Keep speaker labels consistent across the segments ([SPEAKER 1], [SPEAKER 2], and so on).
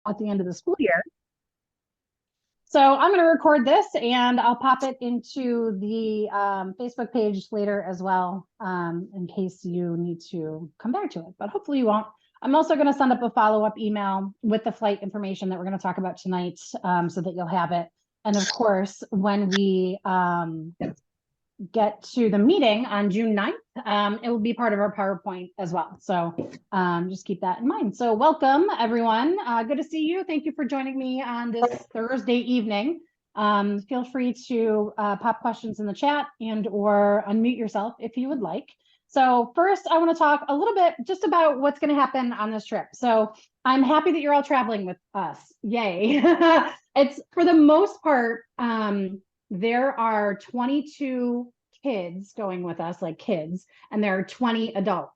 [SPEAKER 1] at the end of the school year. So I'm going to record this and I'll pop it into the Facebook page later as well, in case you need to come back to it, but hopefully you won't. I'm also going to send up a follow-up email with the flight information that we're going to talk about tonight, so that you'll have it. And of course, when we get to the meeting on June 9th, it will be part of our PowerPoint as well. So just keep that in mind. So welcome, everyone. Good to see you. Thank you for joining me on this Thursday evening. Feel free to pop questions in the chat and or unmute yourself if you would like. So first, I want to talk a little bit just about what's going to happen on this trip. So I'm happy that you're all traveling with us. Yay. It's for the most part, there are 22 kids going with us, like kids, and there are 20 adults.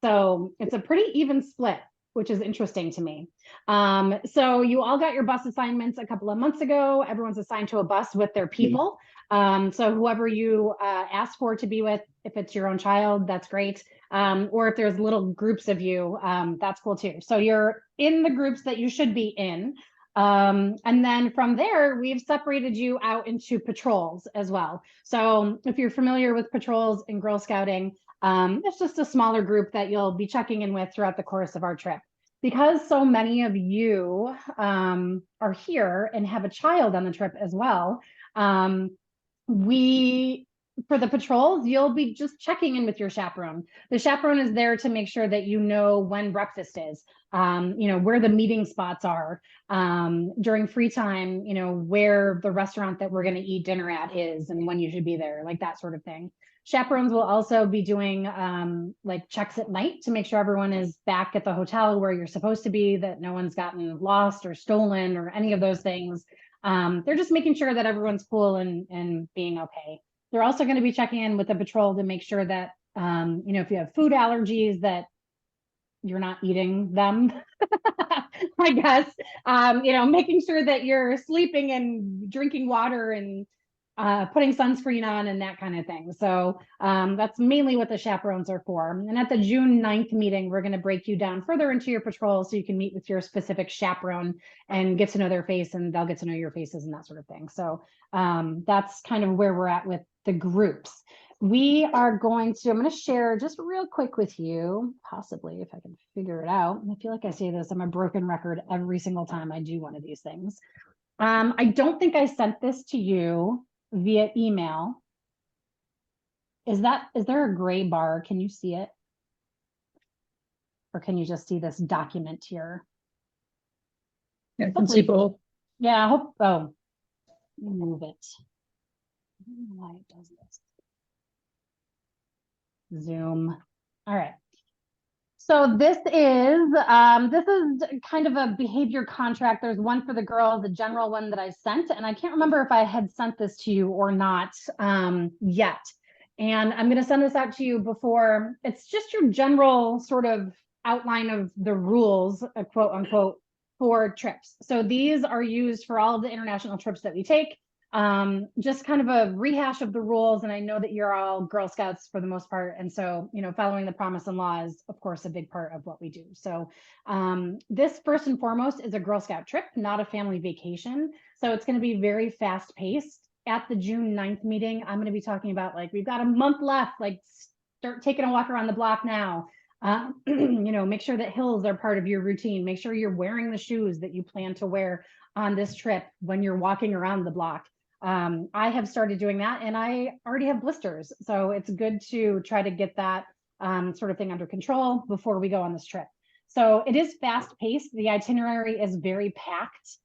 [SPEAKER 1] So it's a pretty even split, which is interesting to me. So you all got your bus assignments a couple of months ago. Everyone's assigned to a bus with their people. So whoever you ask for to be with, if it's your own child, that's great. Or if there's little groups of you, that's cool too. So you're in the groups that you should be in. And then from there, we've separated you out into patrols as well. So if you're familiar with patrols in Girl Scouting, it's just a smaller group that you'll be checking in with throughout the course of our trip. Because so many of you are here and have a child on the trip as well, for the patrols, you'll be just checking in with your chaperone. The chaperone is there to make sure that you know when breakfast is, where the meeting spots are, during free time, where the restaurant that we're going to eat dinner at is and when you should be there, like that sort of thing. Chaperones will also be doing like checks at night to make sure everyone is back at the hotel where you're supposed to be, that no one's gotten lost or stolen or any of those things. They're just making sure that everyone's cool and being okay. They're also going to be checking in with the patrol to make sure that, if you have food allergies, that you're not eating them, I guess, making sure that you're sleeping and drinking water and putting sunscreen on and that kind of thing. So that's mainly what the chaperones are for. And at the June 9th meeting, we're going to break you down further into your patrol so you can meet with your specific chaperone and get to know their face, and they'll get to know your faces and that sort of thing. So that's kind of where we're at with the groups. I'm going to share just real quick with you, possibly if I can figure it out. I feel like I say this, I'm a broken record every single time I do one of these things. I don't think I sent this to you via email. Is there a gray bar? Can you see it? Or can you just see this document here?
[SPEAKER 2] Yeah, I can see both.
[SPEAKER 1] Yeah, I hope, move it. I don't know why it does this. Zoom. All right. So this is kind of a behavior contract. There's one for the girl, the general one that I sent, and I can't remember if I had sent this to you or not yet. And I'm going to send this out to you before. It's just your general sort of outline of the rules, quote unquote, for trips. So these are used for all of the international trips that we take. Just kind of a rehash of the rules. And I know that you're all Girl Scouts for the most part. And so, following the promise and law is, of course, a big part of what we do. So this first and foremost is a Girl Scout trip, not a family vacation. So it's going to be very fast paced. At the June 9th meeting, I'm going to be talking about, like, we've got a month left, like start taking a walk around the block now. Make sure that hills are part of your routine. Make sure you're wearing the shoes that you plan to wear on this trip when you're walking around the block. I have started doing that and I already have blisters. So it's good to try to get that sort of thing under control before we go on this trip. So it is fast paced. The itinerary is very packed.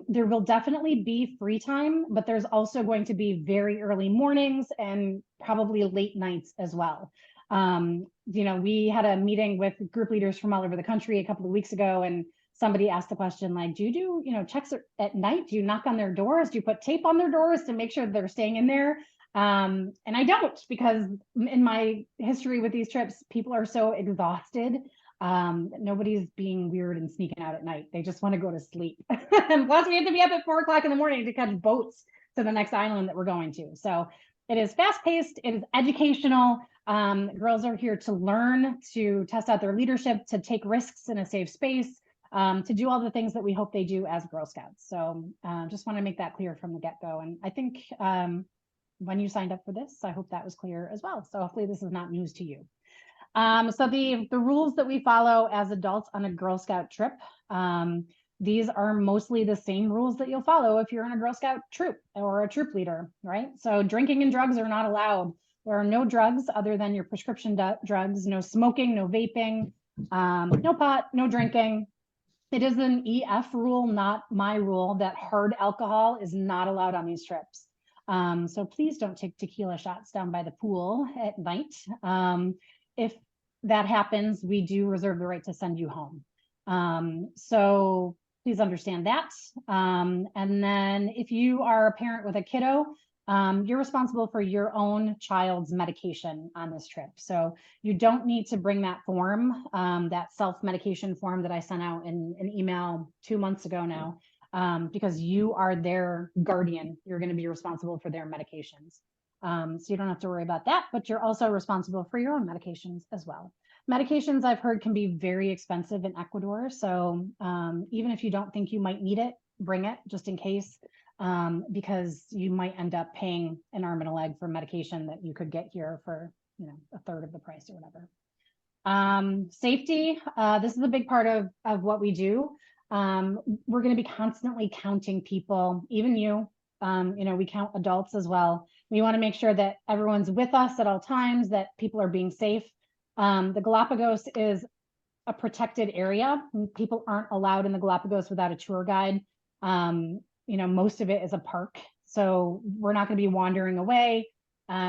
[SPEAKER 1] There will definitely be free time, but there's also going to be very early mornings and probably late nights as well. We had a meeting with group leaders from all over the country a couple of weeks ago, and somebody asked the question, like, do you do, checks at night? Do you knock on their doors? Do you put tape on their doors to make sure they're staying in there? And I don't, because in my history with these trips, people are so exhausted. Nobody's being weird and sneaking out at night. They just want to go to sleep. And plus we have to be up at 4 o'clock in the morning to catch boats to the next island that we're going to. So it is fast paced. It is educational. Girls are here to learn, to test out their leadership, to take risks in a safe space. to do all the things that we hope they do as Girl Scouts. So just want to make that clear from the get-go. And I think when you signed up for this, I hope that was clear as well. So hopefully this is not news to you. So the rules that we follow as adults on a Girl Scout trip, these are mostly the same rules that you'll follow if you're in a Girl Scout troop or a troop leader, right? So drinking and drugs are not allowed. There are no drugs other than your prescription drugs, no smoking, no vaping, no pot, no drinking. It is an EF rule, not my rule, that hard alcohol is not allowed on these trips. So please don't take tequila shots down by the pool at night. If that happens, we do reserve the right to send you home. So please understand that. And then if you are a parent with a kiddo, you're responsible for your own child's medication on this trip. So you don't need to bring that form, that self-medication form that I sent out in an email 2 months ago now, because you are their guardian. You're going to be responsible for their medications. So you don't have to worry about that, but you're also responsible for your own medications as well. Medications, I've heard, can be very expensive in Ecuador. So even if you don't think you might need it, bring it just in case, because you might end up paying an arm and a leg for medication that you could get here for, you know, a third of the price or whatever. Safety, this is a big part of what we do. We're going to be constantly counting people, even you. You know, we count adults as well. We want to make sure that everyone's with us at all times, that people are being safe. The Galapagos is a protected area. People aren't allowed in the Galapagos without a tour guide. You know, most of it is a park. So we're not going to be wandering away,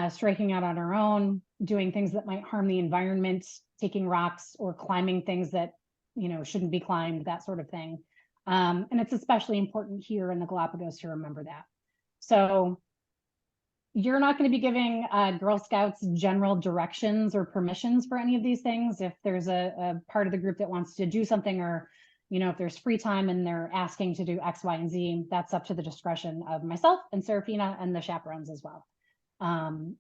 [SPEAKER 1] striking out on our own, doing things that might harm the environment, taking rocks or climbing things that, you know, shouldn't be climbed, that sort of thing. And it's especially important here in the Galapagos to remember that. So you're not going to be giving Girl Scouts general directions or permissions for any of these things. If there's a part of the group that wants to do something, or, you know, if there's free time and they're asking to do X, Y, and Z, that's up to the discretion of myself and Serafina and the chaperones as well.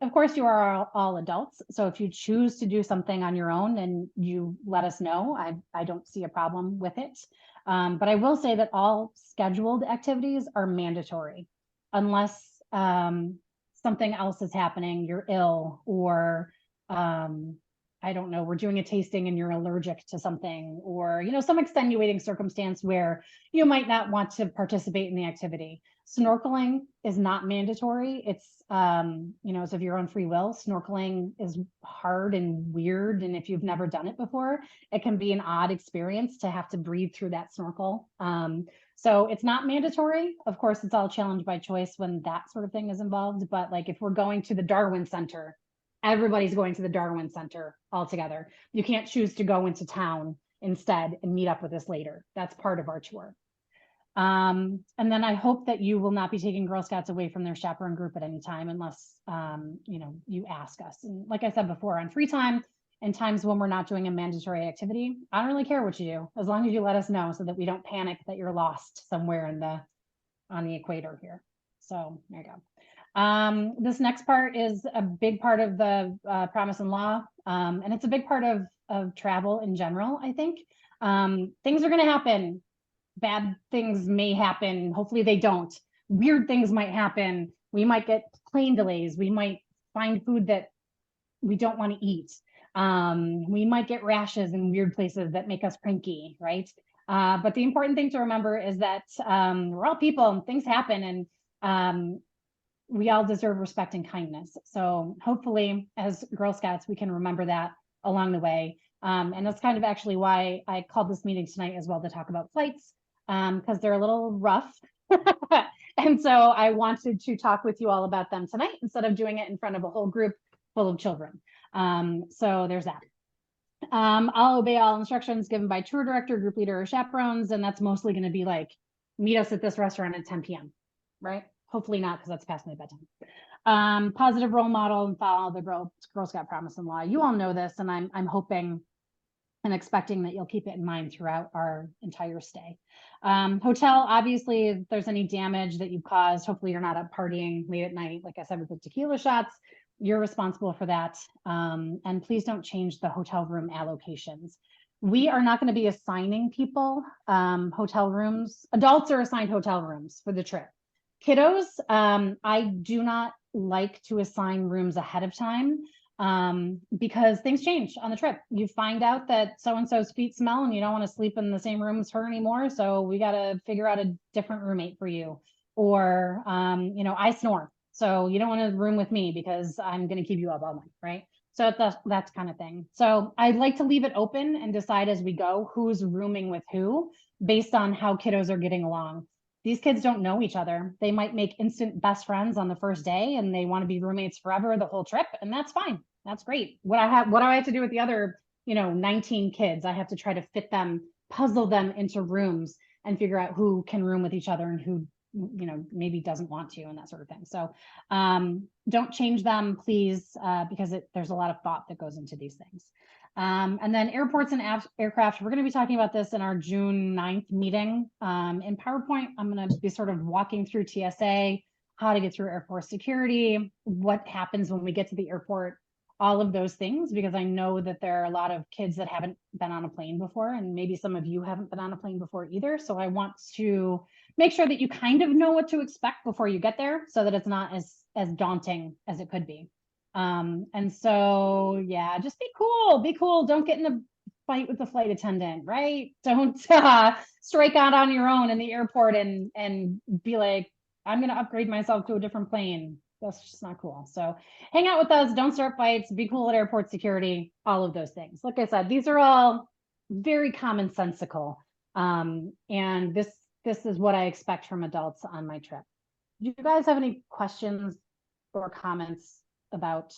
[SPEAKER 1] Of course, you are all adults. So if you choose to do something on your own and you let us know, I don't see a problem with it. But I will say that all scheduled activities are mandatory unless something else is happening, you're ill, or I don't know, we're doing a tasting and you're allergic to something, or, you know, some extenuating circumstance where you might not want to participate in the activity. Snorkeling is not mandatory. It's, you know, it's of your own free will. Snorkeling is hard and weird. And if you've never done it before, it can be an odd experience to have to breathe through that snorkel. So it's not mandatory. Of course, it's all challenge by choice when that sort of thing is involved. But like if we're going to the Darwin Center, everybody's going to the Darwin Center all together. You can't choose to go into town instead and meet up with us later. That's part of our tour. And then I hope that you will not be taking Girl Scouts away from their chaperone group at any time unless, you know, you ask us. And like I said before, on free time and times when we're not doing a mandatory activity, I don't really care what you do, as long as you let us know so that we don't panic that you're lost somewhere on the equator here. So there you go. This next part is a big part of the promise and law, and it's a big part of travel in general, I think. Things are going to happen. Bad things may happen. Hopefully they don't. Weird things might happen. We might get plane delays. We might find food that we don't want to eat. We might get rashes in weird places that make us cranky, right? But the important thing to remember is that we're all people and things happen, and we all deserve respect and kindness. So hopefully as Girl Scouts, we can remember that along the way. And that's kind of actually why I called this meeting tonight as well, to talk about flights, because they're a little rough. And so I wanted to talk with you all about them tonight instead of doing it in front of a whole group full of children. So there's that. I'll obey all instructions given by tour director, group leader, or chaperones, and that's mostly going to be like, meet us at this restaurant at 10 p.m., right? Hopefully not, because that's past my bedtime. Positive role model and follow the Girl Scout promise and law. You all know this, and I'm hoping and expecting that you'll keep it in mind throughout our entire stay. Hotel, obviously, if there's any damage that you've caused, hopefully you're not up partying late at night, like I said, with the tequila shots, you're responsible for that. And please don't change the hotel room allocations. We are not going to be assigning people hotel rooms. Adults are assigned hotel rooms for the trip. Kiddos, I do not like to assign rooms ahead of time because things change on the trip. You find out that so-and-so's feet smell and you don't want to sleep in the same room as her anymore. So we got to figure out a different roommate for you. Or, you know, I snore. So you don't want to room with me because I'm going to keep you up all night, right? So that's kind of thing. So I'd like to leave it open and decide as we go who's rooming with who based on how kiddos are getting along. These kids don't know each other. They might make instant best friends on the first day and they want to be roommates forever the whole trip, and that's fine. That's great. What do I have to do with the other, you know, 19 kids? I have to try to fit them, puzzle them into rooms and figure out who can room with each other and who, you know, maybe doesn't want to and that sort of thing. So don't change them, please, because there's a lot of thought that goes into these things. And then airports and aircraft, we're going to be talking about this in our June 9th meeting. In PowerPoint, I'm going to be sort of walking through TSA, how to get through airport security, what happens when we get to the airport, all of those things, because I know that there are a lot of kids that haven't been on a plane before, and maybe some of you haven't been on a plane before either. So I want to make sure that you kind of know what to expect before you get there so that it's not as daunting as it could be. And so, yeah, just be cool. Don't get in a fight with the flight attendant, right? Don't strike out on your own in the airport and be like, I'm going to upgrade myself to a different plane. That's just not cool. So hang out with us. Don't start fights. Be cool at airport security, all of those things. Like I said, these are all very commonsensical. And this is what I expect from adults on my trip. Do you guys have any questions or comments about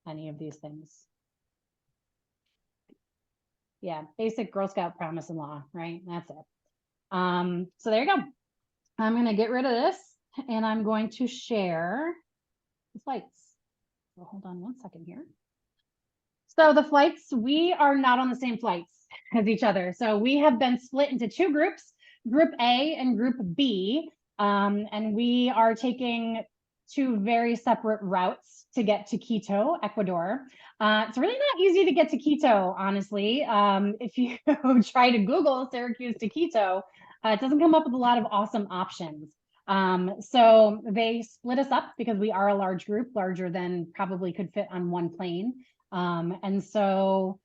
[SPEAKER 1] any of these things? Yeah, basic Girl Scout promise and law, right? That's it. So there you go. I'm going to get rid of this and I'm going to share the flights. So hold on one second here. So the flights, we are not on the same flights as each other. So we have been split into two groups, Group A and Group B. And we are taking two very separate routes to get to Quito, Ecuador. It's really not easy to get to Quito, honestly. If you try to Google Syracuse to Quito, it doesn't come up with a lot of awesome options. So they split us up because we are a large group, larger than probably could fit on one plane. And so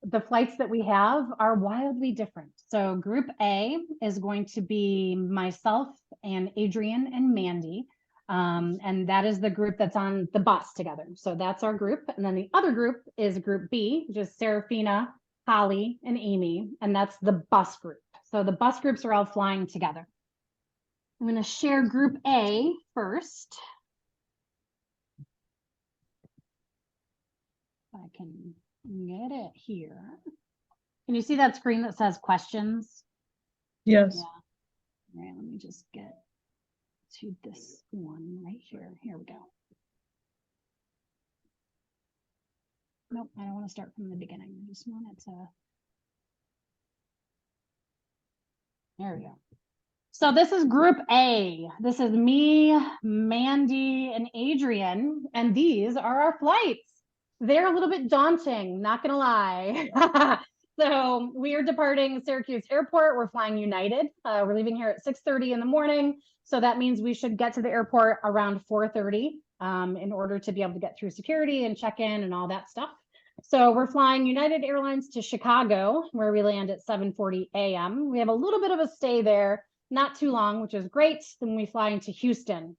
[SPEAKER 1] the flights that we have are wildly different. So Group A is going to be myself and Adrian and Mandy. And that is the group that's on the bus together. So that's our group. And then the other group is Group B, which is Serafina, Holly, and Amy. And that's the bus group. So the bus groups are all flying together. I'm going to share Group A first. If I can get it here. Can you see that screen that says questions?
[SPEAKER 2] Yes.
[SPEAKER 1] Yeah. All right, let me just get to this one right here. Here we go. Nope, I don't want to start from the beginning. I just want it to. There we go. So this is Group A. This is me, Mandy, and Adrian, and these are our flights. They're a little bit daunting, not gonna lie. So we are departing Syracuse Airport. We're flying United. We're leaving here at 6:30 in the morning. So that means we should get to the airport around 4:30 in order to be able to get through security and check in and all that stuff. So we're flying United Airlines to Chicago, where we land at 7:40 a.m. We have a little bit of a stay there, not too long, which is great. Then we fly into Houston.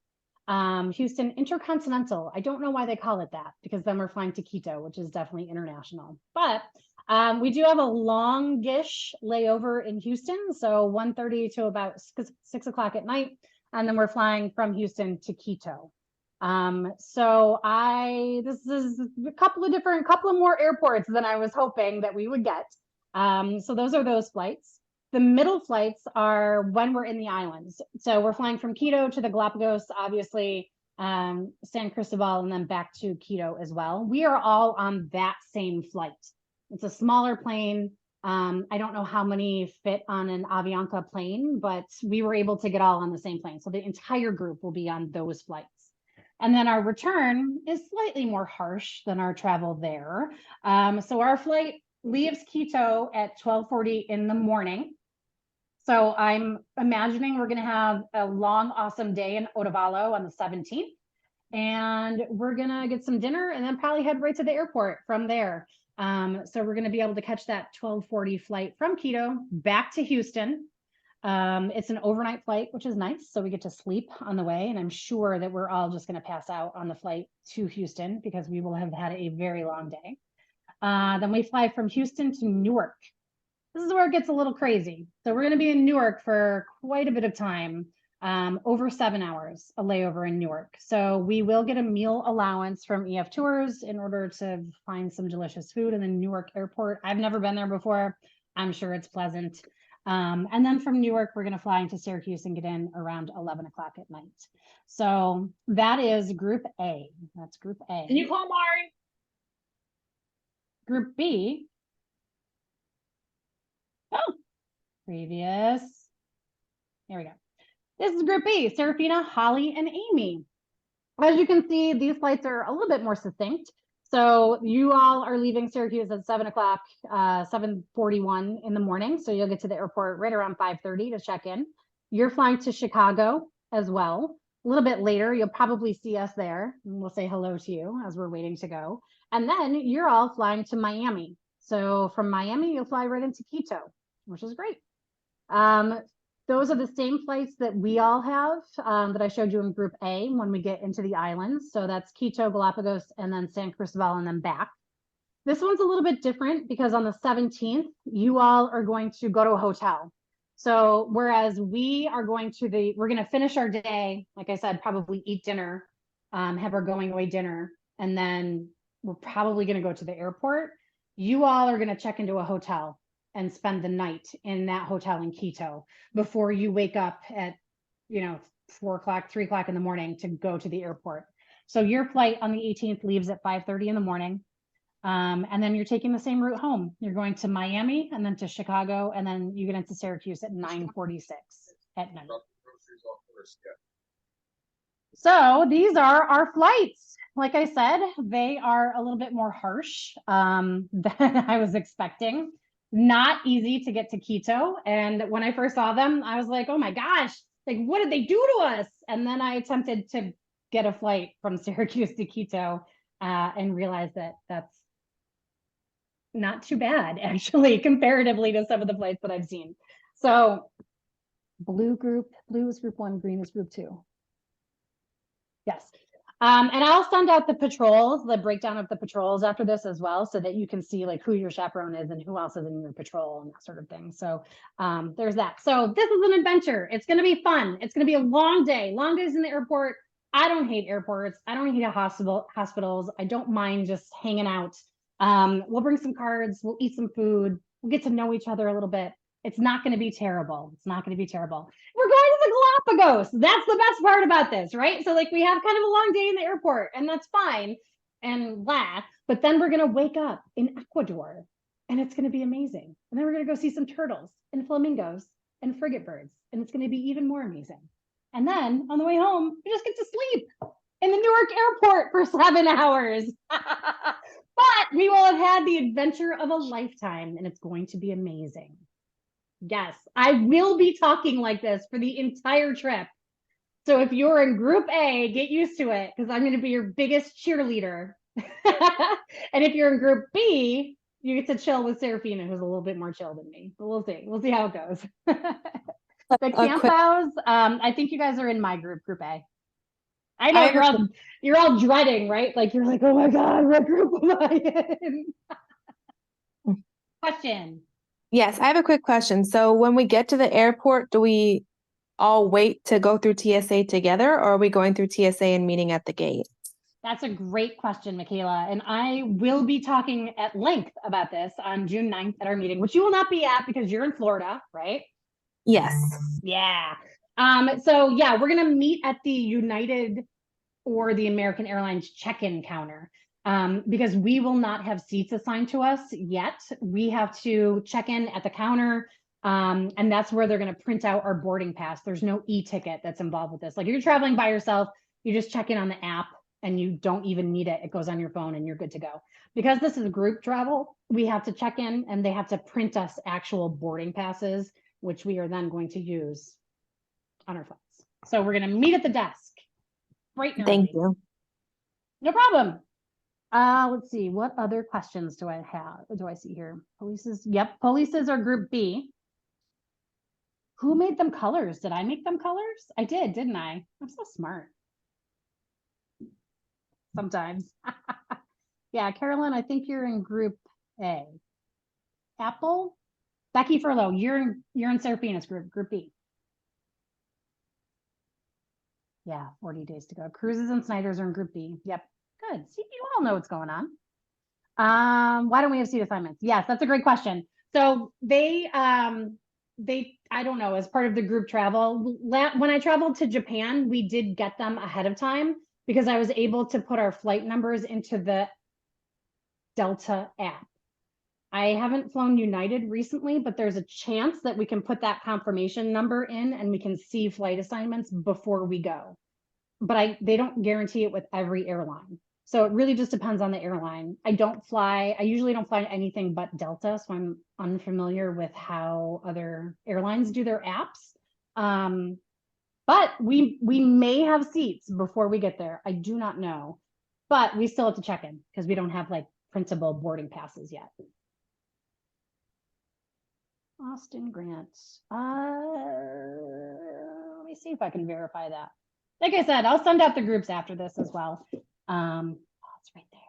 [SPEAKER 1] Houston Intercontinental. I don't know why they call it that, because then we're flying to Quito, which is definitely international. But we do have a longish layover in Houston, so 1:30 to about 6 o'clock at night, and then we're flying from Houston to Quito. So this is a couple of more airports than I was hoping that we would get. So those are those flights. The middle flights are when we're in the islands. So we're flying from Quito to the Galapagos, obviously, San Cristobal, and then back to Quito as well. We are all on that same flight. It's a smaller plane. I don't know how many fit on an Avianca plane, but we were able to get all on the same plane. So the entire group will be on those flights. And then our return is slightly more harsh than our travel there. So our flight leaves Quito at 12:40 in the morning. So I'm imagining we're going to have a long, awesome day in Otavalo on the 17th. And we're going to get some dinner and then probably head right to the airport from there. So we're going to be able to catch that 12:40 flight from Quito back to Houston. It's an overnight flight, which is nice. So we get to sleep on the way. And I'm sure that we're all just going to pass out on the flight to Houston because we will have had a very long day. Then we fly from Houston to Newark. This is where it gets a little crazy. So we're going to be in Newark for quite a bit of time, over 7 hours, a layover in Newark. So we will get a meal allowance from EF Tours in order to find some delicious food in the Newark airport. I've never been there before. I'm sure it's pleasant. And then from Newark, we're going to fly into Syracuse and get in around 11 o'clock at night. So that is Group A. That's Group A.
[SPEAKER 2] Can you call Mari?
[SPEAKER 1] Group B. Oh, previous. Here we go. This is Group B, Serafina, Holly, and Amy. As you can see, these flights are a little bit more succinct. So you all are leaving Syracuse at 7 o'clock, 7:41 in the morning. So you'll get to the airport right around 5:30 to check in. You're flying to Chicago as well. A little bit later, you'll probably see us there and we'll say hello to you as we're waiting to go. And then you're all flying to Miami. So from Miami, you'll fly right into Quito, which is great. Those are the same flights that we all have that I showed you in Group A when we get into the islands. So that's Quito, Galapagos, and then San Cristobal, and then back. This one's a little bit different because on the 17th, you all are going to go to a hotel. So whereas we are going to we're going to finish our day, like I said, probably eat dinner, have our going away dinner, and then we're probably going to go to the airport. You all are going to check into a hotel and spend the night in that hotel in Quito before you wake up at, 4 o'clock, 3 o'clock in the morning to go to the airport. So your flight on the 18th leaves at 5:30 in the morning. And then you're taking the same route home. You're going to Miami and then to Chicago, and then you get into Syracuse at 9:46 at night. So these are our flights. Like I said, they are a little bit more harsh than I was expecting. Not easy to get to Quito. And when I first saw them, I was like, oh my gosh, like, what did they do to us? And then I attempted to get a flight from Syracuse to Quito and realized that that's not too bad, actually, comparatively to some of the flights that I've seen. So blue is Group 1, green is Group 2. Yes. And I'll send out the patrols, the breakdown of the patrols after this as well, so that you can see like who your chaperone is and who else is in your patrol and that sort of thing. So there's that. So this is an adventure. It's going to be fun. It's going to be a long day, long days in the airport. I don't hate airports. I don't hate hospitals. I don't mind just hanging out. We'll bring some cards. We'll eat some food. We'll get to know each other a little bit. It's not going to be terrible. It's not going to be terrible. We're going to the Galapagos. That's the best part about this, right? So like we have kind of a long day in the airport and that's fine and blah, but then we're going to wake up in Ecuador and it's going to be amazing. And then we're going to go see some turtles and flamingos and frigate birds. And it's going to be even more amazing. And then on the way home, we just get to sleep in the Newark airport for 7 hours. But we will have had the adventure of a lifetime and it's going to be amazing. Yes, I will be talking like this for the entire trip. So if you're in Group A, get used to it because I'm going to be your biggest cheerleader. And if you're in Group B, you get to chill with Serafina, who's a little bit more chill than me. But we'll see. We'll see how it goes. The camp vows, I think you guys are in my group, Group A. I know you're all dreading, right? Like you're like, oh my God, what group am I in? Question.
[SPEAKER 3] Yes, I have a quick question. So when we get to the airport, do we all wait to go through TSA together, or are we going through TSA and meeting at the gate?
[SPEAKER 1] That's a great question, Michaela. And I will be talking at length about this on June 9th at our meeting, which you will not be at because you're in Florida, right?
[SPEAKER 3] Yes.
[SPEAKER 1] Yeah. So yeah, we're going to meet at the United or the American Airlines check-in counter. Because we will not have seats assigned to us yet. We have to check in at the counter, and that's where they're going to print out our boarding pass. There's no e-ticket that's involved with this. Like if you're traveling by yourself, you just check in on the app and you don't even need it. It goes on your phone and you're good to go. Because this is group travel, we have to check in and they have to print us actual boarding passes, which we are then going to use on our phones. So we're going to meet at the desk. Right.
[SPEAKER 3] Thank you.
[SPEAKER 1] No problem. Let's see. What other questions do I have? What do I see here? Polices. Yep. Polices are group B. Who made them colors? Did I make them colors? I did, didn't I? I'm so smart. Sometimes. Yeah, Carolyn, I think you're in group A. Apple? Becky Furlow, you're in Seraphina's group B. Yeah, 40 days to go. Cruises and Snyders are in group B. Yep. Good. See, you all know what's going on. Why don't we have seat assignments? Yes, that's a great question. So they, I don't know, as part of the group travel, when I traveled to Japan, we did get them ahead of time because I was able to put our flight numbers into the Delta app. I haven't flown United recently, but there's a chance that we can put that confirmation number in and we can see flight assignments before we go. But they don't guarantee it with every airline. So it really just depends on the airline. I usually don't fly anything but Delta, so I'm unfamiliar with how other airlines do their apps. But we may have seats before we get there. I do not know, but we still have to check in because we don't have like printable boarding passes yet. Austin Grant. Let me see if I can verify that. Like I said, I'll send out the groups after this as well. It's right there.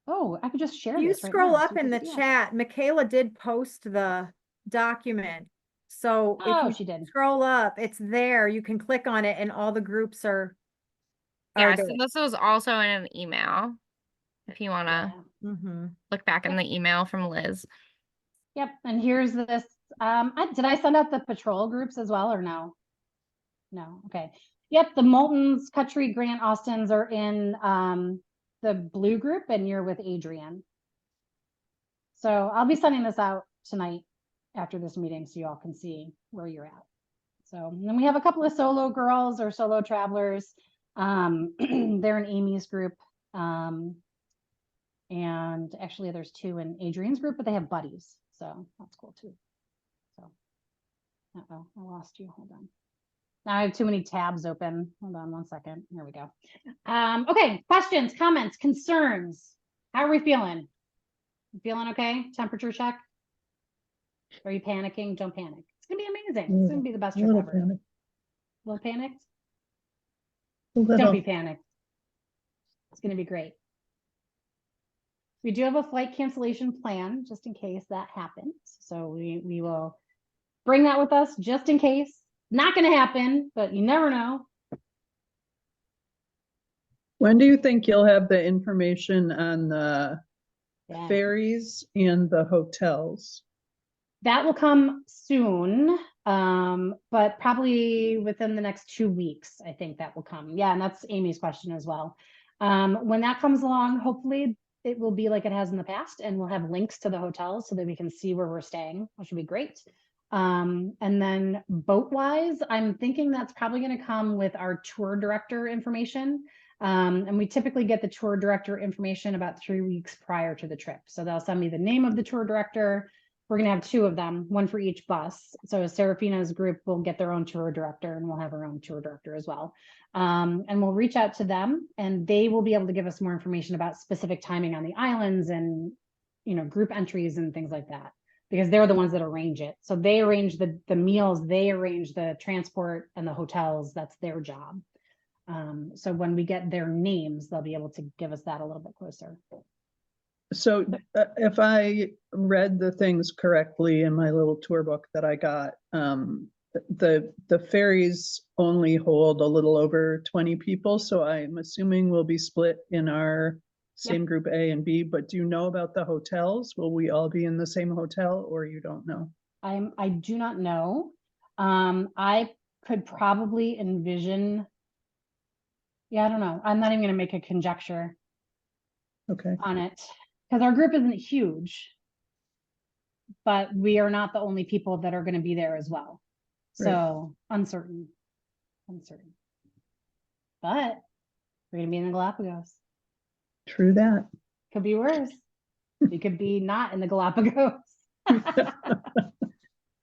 [SPEAKER 1] Oh, I could just share
[SPEAKER 4] You
[SPEAKER 1] this right
[SPEAKER 4] scroll
[SPEAKER 1] now,
[SPEAKER 4] up
[SPEAKER 1] so you
[SPEAKER 4] in
[SPEAKER 1] can
[SPEAKER 4] the
[SPEAKER 1] see it.
[SPEAKER 4] chat, Michaela did post the document. So
[SPEAKER 1] Oh,
[SPEAKER 4] if
[SPEAKER 1] she
[SPEAKER 4] you
[SPEAKER 1] did.
[SPEAKER 4] scroll up, it's there. You can click on it and all the groups are
[SPEAKER 5] Yeah,
[SPEAKER 4] there.
[SPEAKER 5] so this was also in an email. If you want to
[SPEAKER 1] Yeah.
[SPEAKER 4] Mm-hmm.
[SPEAKER 5] look back in the email from Liz.
[SPEAKER 1] Yep, and here's this. Did I send out the patrol groups as well or no? No, okay. Yep, the Moultons, Cuttree, Grant, Austins are in the blue group and you're with Adrian. So I'll be sending this out tonight after this meeting so you all can see where you're at. So and then we have a couple of solo girls or solo travelers. They're in Amy's group. And actually there's two in Adrian's group, but they have buddies. So that's cool too. So, uh-oh, I lost you. Hold on. Now I have too many tabs open. Hold on one second. Here we go. Okay, questions, comments, concerns. How are we feeling? Feeling okay? Temperature check? Are you panicking? Don't panic. It's gonna be amazing. It's gonna be the best trip ever.
[SPEAKER 2] Panic.
[SPEAKER 1] A little panicked?
[SPEAKER 2] A little.
[SPEAKER 1] Don't be panicked. It's gonna be great. We do have a flight cancellation plan just in case that happens. So we will bring that with us just in case. Not going to happen, but you never know.
[SPEAKER 2] When do you think you'll have the information on the
[SPEAKER 1] Yeah.
[SPEAKER 2] ferries and the hotels?
[SPEAKER 1] That will come soon, but probably within the next 2 weeks, I think that will come. Yeah, and that's Amy's question as well. When that comes along, hopefully it will be like it has in the past, and we'll have links to the hotels so that we can see where we're staying, which would be great. And then boat wise, I'm thinking that's probably going to come with our tour director information. And we typically get the tour director information about 3 weeks prior to the trip. So they'll send me the name of the tour director. We're going to have two of them, one for each bus. So Seraphina's group will get their own tour director and we'll have our own tour director as well. And we'll reach out to them and they will be able to give us more information about specific timing on the islands and, group entries and things like that, because they're the ones that arrange it. So they arrange the meals, they arrange the transport and the hotels. That's their job. So when we get their names, they'll be able to give us that a little bit closer.
[SPEAKER 2] So if I read the things correctly in my little tour book that I got, the ferries only hold a little over 20 people. So I'm assuming we'll be split in our same group A and B, but do you know about the hotels? Will we all be in the same hotel or you don't know?
[SPEAKER 1] I do not know. I could probably envision. Yeah, I don't know. I'm not even going to make a conjecture on it because our group isn't huge, but we are not the only people that are going to be there as well. So uncertain, but We're gonna be in the Galapagos.
[SPEAKER 2] True that.
[SPEAKER 1] Could be worse. We could be not in the Galapagos.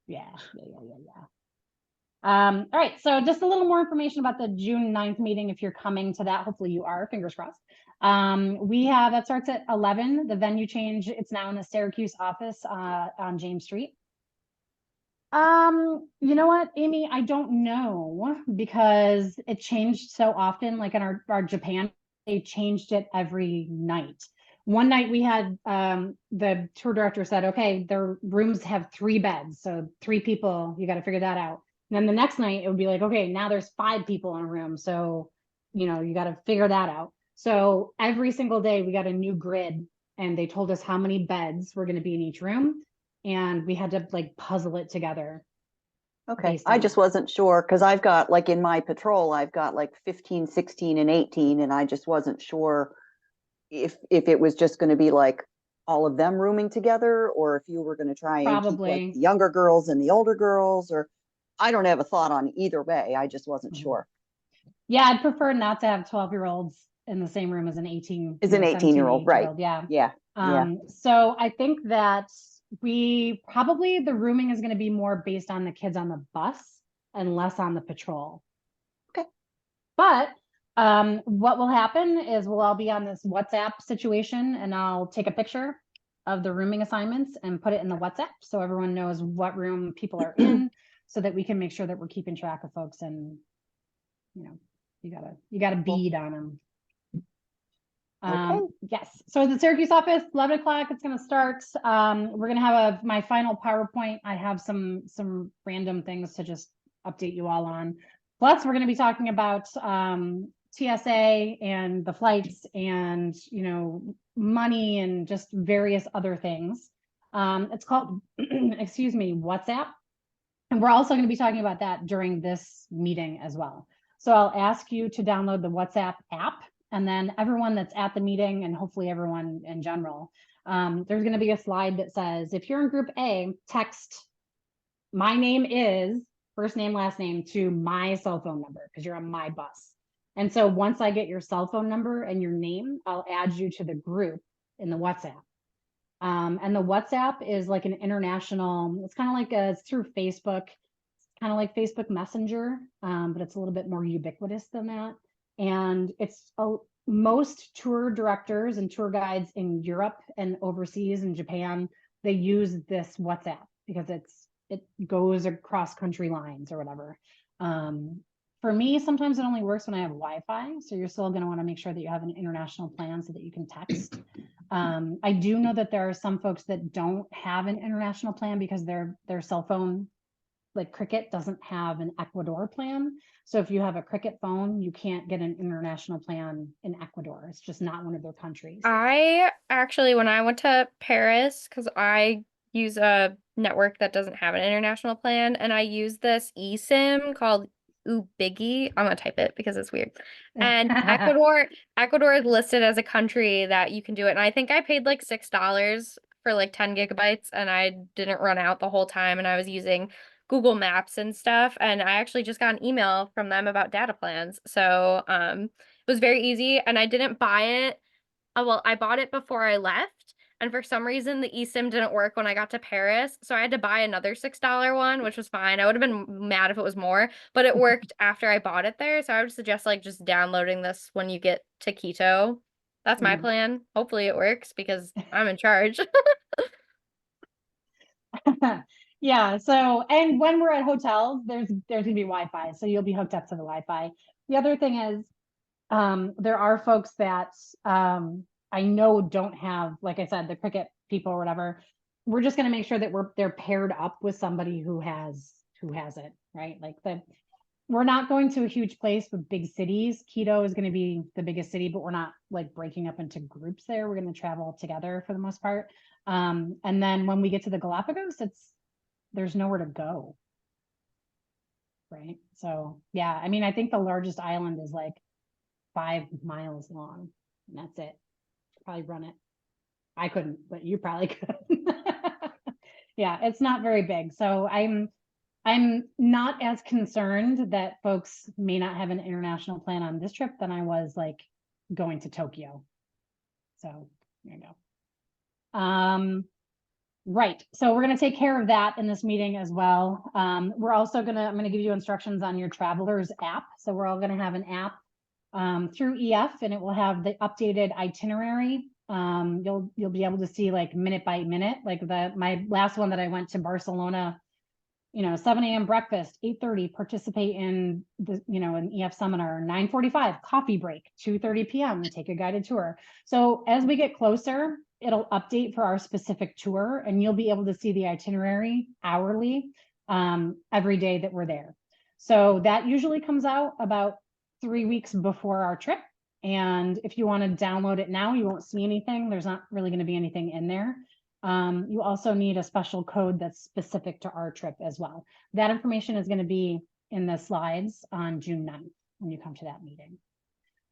[SPEAKER 1] Yeah. All right, so just a little more information about the June 9th meeting if you're coming to that. Hopefully you are, fingers crossed. That starts at 11. The venue change, it's now in the Syracuse office on James Street. You know what, Amy, I don't know because it changed so often. Like in our Japan, they changed it every night. One night we had the tour director said, okay, their rooms have 3 beds, so 3 people, you got to figure that out. And then the next night it would be like, okay, now there's 5 people in a room, so you got to figure that out. So every single day we got a new grid, and they told us how many beds were going to be in each room, and we had to like puzzle it together.
[SPEAKER 6] Okay,
[SPEAKER 1] based
[SPEAKER 6] I
[SPEAKER 1] on
[SPEAKER 6] just
[SPEAKER 1] that.
[SPEAKER 6] wasn't sure because I've got like in my patrol, I've got like 15, 16 and 18, and I just wasn't sure if it was just going to be like all of them rooming together, or if you were going to try and keep like
[SPEAKER 1] Probably.
[SPEAKER 6] the younger girls and the older girls, or I don't have a thought on either way. I just wasn't
[SPEAKER 1] Mhm.
[SPEAKER 6] sure.
[SPEAKER 1] Yeah, I'd prefer not to have 12-year-olds in the same room as an 18,
[SPEAKER 6] As an 18-year-old, right?
[SPEAKER 1] Yeah.
[SPEAKER 6] Yeah.
[SPEAKER 1] So I think that the rooming is going to be more based on the kids on the bus and less on the patrol.
[SPEAKER 6] Okay.
[SPEAKER 1] But what will happen is we'll all be on this WhatsApp situation, and I'll take a picture of the rooming assignments and put it in the WhatsApp so everyone knows what room people are in, so that we can make sure that we're keeping track of folks, and you gotta bead on them.
[SPEAKER 6] Okay.
[SPEAKER 1] Yes, so the Syracuse office, 11 o'clock, it's gonna start. We're gonna have my final PowerPoint. I have some random things to just update you all on. Plus, we're gonna be talking about TSA and the flights and, money and just various other things. It's called, excuse me, WhatsApp. And we're also gonna be talking about that during this meeting as well. So I'll ask you to download the WhatsApp app, and then everyone that's at the meeting, and hopefully everyone in general, there's going to be a slide that says, if you're in group A, text my name is first name, last name to my cell phone number, because you're on my bus. And so once I get your cell phone number and your name, I'll add you to the group in the WhatsApp. And the WhatsApp is like an international, it's kind of like it's through Facebook, kind of like Facebook Messenger, but it's a little bit more ubiquitous than that. And it's most tour directors and tour guides in Europe and overseas in Japan, they use this WhatsApp because it goes across country lines or whatever. For me, sometimes it only works when I have Wi-Fi. So you're still going to want to make sure that you have an international plan so that you can text. I do know that there are some folks that don't have an international plan because their cell phone, like Cricket, doesn't have an Ecuador plan. So if you have a Cricket phone, you can't get an international plan in Ecuador. It's just not one of their countries.
[SPEAKER 5] I actually, when I went to Paris, because I use a network that doesn't have an international plan, and I use this eSIM called Ubigi. I'm gonna type it because it's weird. And Ecuador is listed as a country that you can do it. And I think I paid like $6 for like 10 gigabytes, and I didn't run out the whole time. And I was using Google Maps and stuff. And I actually just got an email from them about data plans. So it was very easy, and I didn't buy it. Well, I bought it before I left, and for some reason the eSIM didn't work when I got to Paris, so I had to buy another $6 one, which was fine. I would have been mad if it was more, but it worked after I bought it there. So I would suggest like just downloading this when you get to Quito. That's my plan. Hopefully it works because I'm in charge.
[SPEAKER 1] Yeah, so, and when we're at hotels, there's gonna be Wi-Fi, so you'll be hooked up to the Wi-Fi. The other thing is, there are folks that I know don't have, like I said, the Cricket people or whatever. We're just gonna make sure that they're paired up with somebody who has it, right? Like we're not going to a huge place with big cities. Quito is going to be the biggest city, but we're not like breaking up into groups there. We're going to travel together for the most part. And then when we get to the Galapagos, there's nowhere to go. Right. So yeah, I mean, I think the largest island is like 5 miles long, and that's it. Probably run it. I couldn't, but you probably could. Yeah, it's not very big. So I'm not as concerned that folks may not have an international plan on this trip than I was like going to Tokyo. So there you go. Right. So we're going to take care of that in this meeting as well. We're also I'm going to give you instructions on your travelers app. So we're all going to have an app through EF, and it will have the updated itinerary. You'll be able to see like minute by minute, like my last one that I went to Barcelona, 7 a.m. breakfast, 8:30 participate in the, an EF seminar, 9:45 coffee break, 2:30 p.m. take a guided tour. So as we get closer, it'll update for our specific tour, and you'll be able to see the itinerary hourly every day that we're there. So that usually comes out about 3 weeks before our trip. And if you want to download it now, you won't see anything. There's not really going to be anything in there. You also need a special code that's specific to our trip as well. That information is going to be in the slides on June 9th when you come to that meeting.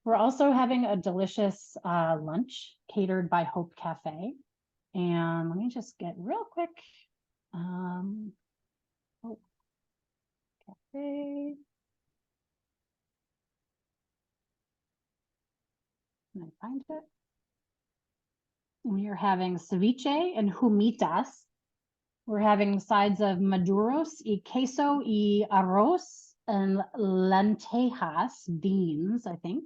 [SPEAKER 1] We're also having a delicious lunch catered by Hope Cafe. And let me just get real quick. Hope Cafe. Can I find it? We are having ceviche and humitas. We're having sides of maduros y queso y arroz and lentejas, beans, I think.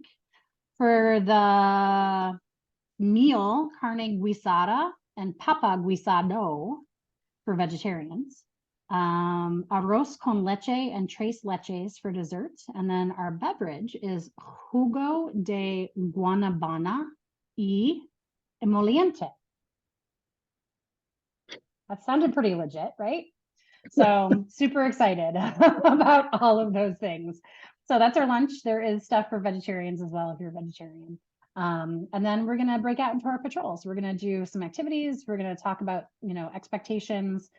[SPEAKER 1] For the meal, carne guisada and papa guisado for vegetarians. Arroz con leche and tres leches for dessert. And then our beverage is jugo de guanabana y emoliente. That sounded pretty legit, right? So super excited about all of those things. So that's our lunch. There is stuff for vegetarians as well if you're a vegetarian. And then we're going to break out into our patrols. We're going to do some activities. We're going to talk about, expectations,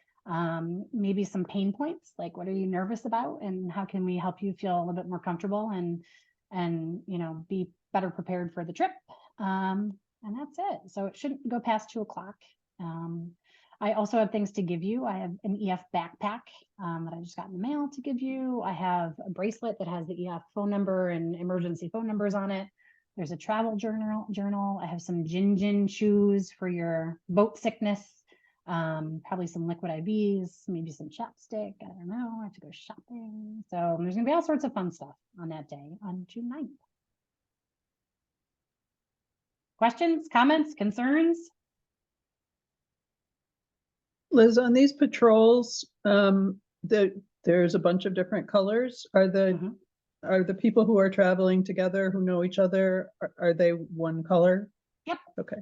[SPEAKER 1] maybe some pain points, like what are you nervous about and how can we help you feel a little bit more comfortable and be better prepared for the trip. And that's it. So it shouldn't go past 2 o'clock. I also have things to give you. I have an EF backpack that I just got in the mail to give you. I have a bracelet that has the EF phone number and emergency phone numbers on it. There's a travel journal. I have some Jin shoes for your boat sickness. Probably some liquid IVs, maybe some chapstick. I don't know. I have to go shopping. So there's going to be all sorts of fun stuff on that day on June 9th. Questions, comments, concerns?
[SPEAKER 2] Liz, on these patrols, there's a bunch of different colors. Are the people who are traveling together who know each other, are they one color?
[SPEAKER 1] Yep.
[SPEAKER 2] Okay.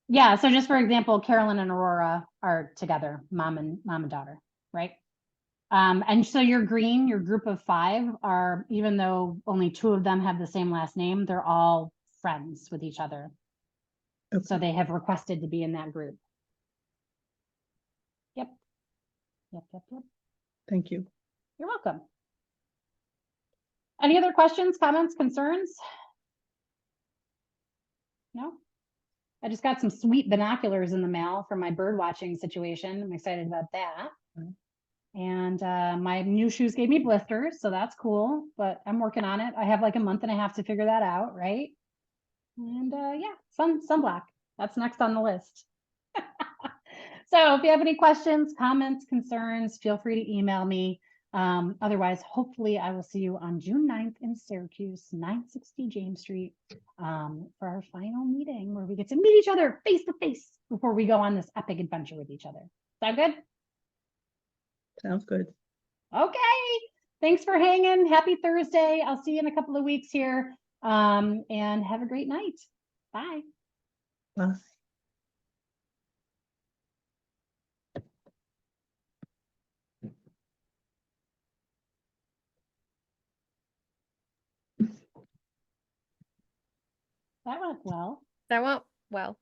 [SPEAKER 1] Yeah. So just for example, Carolyn and Aurora are together, mom and daughter, right? And so your green, your group of 5 are, even though only 2 of them have the same last name, they're all friends with each other. Okay. So they have requested to be in that group. Yep.
[SPEAKER 2] Thank you.
[SPEAKER 1] You're welcome. Any other questions, comments, concerns? No? I just got some sweet binoculars in the mail for my bird watching situation. I'm excited about that. And my new shoes gave me blisters, so that's cool, but I'm working on it. I have like a month and a half to figure that out, right? And yeah, sunblock. That's next on the list. So if you have any questions, comments, concerns, feel free to email me. Otherwise, hopefully I will see you on June 9th in Syracuse, 960 James Street, for our final meeting where we get to meet each other face to face before we go on this epic adventure with each other. Sound good?
[SPEAKER 2] Sounds good.
[SPEAKER 1] Okay. Thanks for hanging. Happy Thursday. I'll see you in a couple of weeks here. And have a great night. Bye.
[SPEAKER 2] Bye.
[SPEAKER 1] That went well.
[SPEAKER 5] That went well.